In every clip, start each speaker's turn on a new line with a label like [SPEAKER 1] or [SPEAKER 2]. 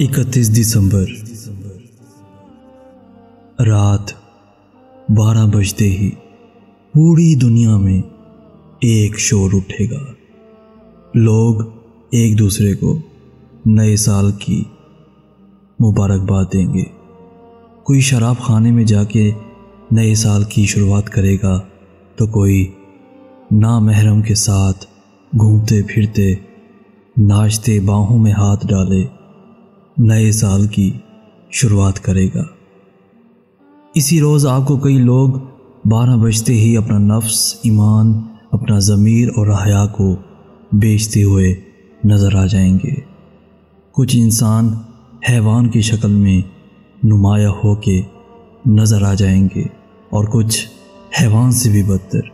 [SPEAKER 1] 31 दिसंबर रात 12 बजते ही पूरी दुनिया में एक शोर उठेगा। लोग एक दूसरे को नए साल की मुबारकबाद देंगे। कोई शराब खाने में जाके नए साल की शुरुआत करेगा तो कोई नामहरम के साथ घूमते फिरते नाचते बाहों में हाथ डाले नए साल की शुरुआत करेगा। इसी रोज़ आपको कई लोग 12 बजते ही अपना नफ्स, ईमान, अपना ज़मीर और हया को बेचते हुए नज़र आ जाएंगे। कुछ इंसान हैवान की शक्ल में नुमाया होके नज़र आ जाएंगे और कुछ हैवान से भी बदतर।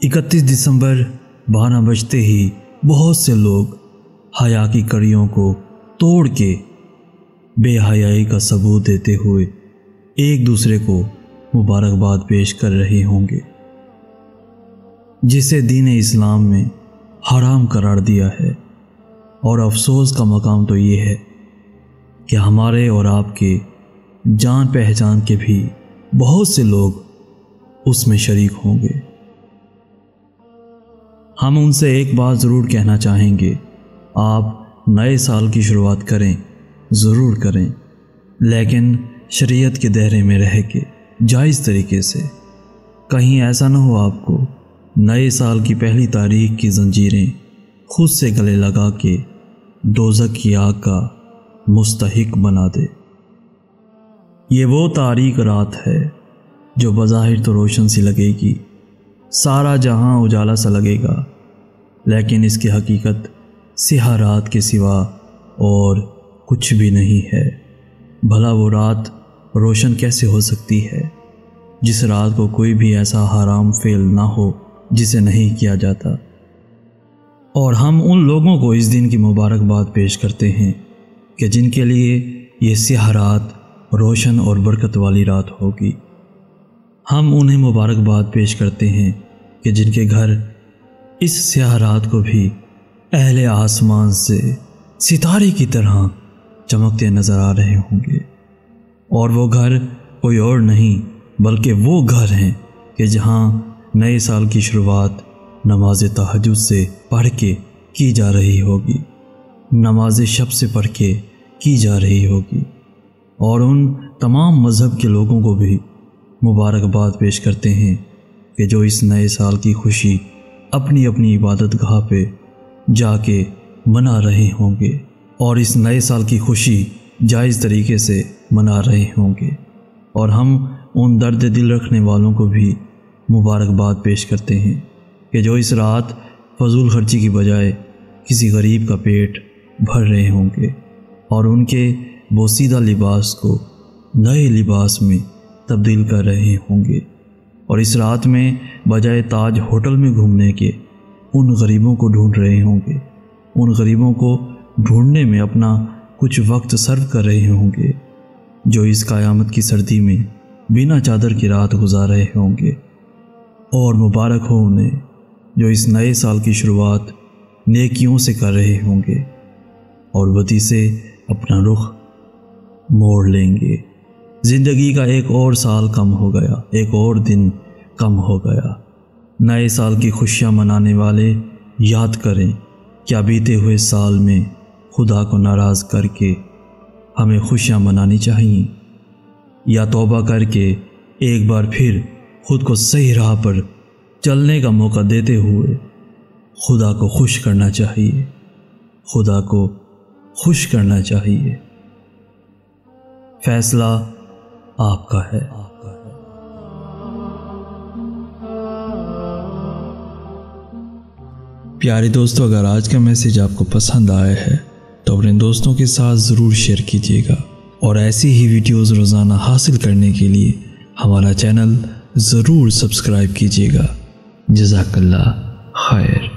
[SPEAKER 1] 31 दिसंबर 12 बजते ही बहुत से लोग हया की कड़ियों को तोड़ के बेहयाई का सबूत देते हुए एक दूसरे को मुबारकबाद पेश कर रहे होंगे, जिसे दीन इस्लाम में हराम करार दिया है। और अफसोस का मकाम तो ये है कि हमारे और आपके जान पहचान के भी बहुत से लोग उसमें शरीक होंगे। हम उनसे एक बात ज़रूर कहना चाहेंगे, आप नए साल की शुरुआत करें, ज़रूर करें, लेकिन शरीयत के दायरे में रह के जायज़ तरीके से। कहीं ऐसा न हो आपको नए साल की पहली तारीख की जंजीरें खुद से गले लगा के दोज़ख की आग का मुस्तहिक बना दे। ये वो तारीख रात है जो बज़ाहिर तो रोशन सी लगेगी, सारा जहां उजाला सा लगेगा, लेकिन इसकी हकीकत सियाह रात के सिवा और कुछ भी नहीं है। भला वो रात रोशन कैसे हो सकती है जिस रात को कोई भी ऐसा हराम फेल ना हो जिसे नहीं किया जाता। और हम उन लोगों को इस दिन की मुबारकबाद पेश करते हैं कि जिनके लिए ये सियाह रात रोशन और बरकत वाली रात होगी। हम उन्हें मुबारकबाद पेश करते हैं कि जिनके घर इस स्याह रात को भी अहले आसमान से सितारे की तरह चमकते नज़र आ रहे होंगे। और वो घर कोई और नहीं बल्कि वो घर हैं कि जहाँ नए साल की शुरुआत नमाज तहज्जुद से पढ़ के की जा रही होगी, नमाज शब से पढ़ के की जा रही होगी। और उन तमाम मज़हब के लोगों को भी मुबारकबाद पेश करते हैं कि जो इस नए साल की खुशी अपनी अपनी इबादत गाह पे जाके मना रहे होंगे और इस नए साल की खुशी जायज़ तरीके से मना रहे होंगे। और हम उन दर्द दिल रखने वालों को भी मुबारकबाद पेश करते हैं कि जो इस रात फजूल खर्ची की बजाय किसी गरीब का पेट भर रहे होंगे और उनके बोसीदा लिबास को नए लिबास में तब्दील कर रहे होंगे। और इस रात में बजाय ताज होटल में घूमने के उन गरीबों को ढूंढ रहे होंगे, उन गरीबों को ढूंढने में अपना कुछ वक्त सर्व कर रहे होंगे जो इस क़यामत की सर्दी में बिना चादर की रात गुजार रहे होंगे। और मुबारक हो उन्हें जो इस नए साल की शुरुआत नेकियों से कर रहे होंगे और बदी से अपना रुख मोड़ लेंगे। ज़िंदगी का एक और साल कम हो गया, एक और दिन कम हो गया। नए साल की खुशियाँ मनाने वाले याद करें क्या बीते हुए साल में खुदा को नाराज़ करके हमें खुशियाँ मनानी चाहिए, या तौबा करके एक बार फिर खुद को सही राह पर चलने का मौका देते हुए खुदा को खुश करना चाहिए, खुदा को खुश करना चाहिए। फैसला आपका है। प्यारे दोस्तों, अगर आज का मैसेज आपको पसंद आया है तो अपने दोस्तों के साथ ज़रूर शेयर कीजिएगा और ऐसी ही वीडियोस रोज़ाना हासिल करने के लिए हमारा चैनल ज़रूर सब्सक्राइब कीजिएगा। जज़ाकल्लाह खैर।